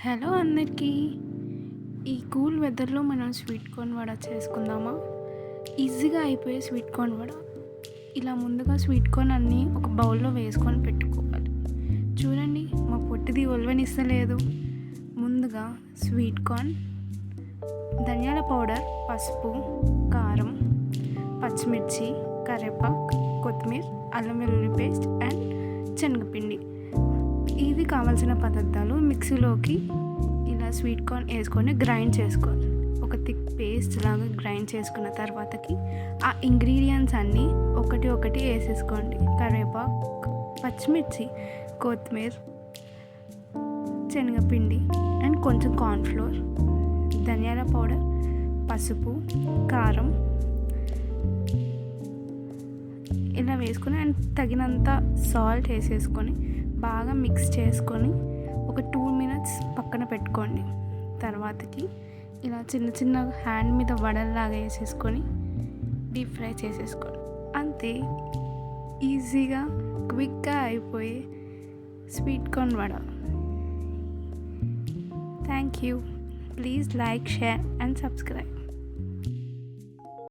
Hello అందరికీ. ఈ cool వెదర్లో మనం స్వీట్ కార్న్ వడ చేసుకుందామా? ఈజీగా అయిపోయే స్వీట్ కార్న్ వడ. ఇలా ముందుగా స్వీట్ కార్న్ అన్నీ ఒక బౌల్లో వేసుకొని పెట్టుకోవాలి. చూడండి, మా పొట్టిది ఒల్వనిస్తలేదు. ముందుగా స్వీట్ కార్న్, ధనియాల పౌడర్, పసుపు, కారం, పచ్చిమిర్చి, కరివేపాకు, కొత్తిమీర, అల్లం వెల్లుల్లి పేస్ట్ అండ్ శనగపిండి. ఇవి కావాల్సిన పదార్థాలు. మిక్సీలోకి ఇలా స్వీట్ కార్న్ వేసుకొని గ్రైండ్ చేసుకోవాలి. ఒక థిక్ పేస్ట్ లాగా గ్రైండ్ చేసుకున్న తర్వాతకి ఆ ఇంగ్రీడియంట్స్ అన్నీ ఒకటి ఒకటి వేసేసుకోండి. కరివేపాకు, పచ్చిమిర్చి, కొత్తిమీర, శనగపిండి అండ్ కొంచెం కార్న్ఫ్లోర్, ధనియాల పౌడర్, పసుపు, కారం ఇలా వేసుకొని అండ్ తగినంత సాల్ట్ వేసేసుకొని బాగా మిక్స్ చేసుకొని ఒక 2 minutes పక్కన పెట్టుకోండి. తర్వాతకి ఇలా చిన్న చిన్న హ్యాండ్ మీద వడల్లాగా వేసేసుకొని డీప్ ఫ్రై చేసేసుకోండి. అంతే, ఈజీగా క్విక్గా అయిపోయే sweet corn vada. Thank you. Please like, share and subscribe.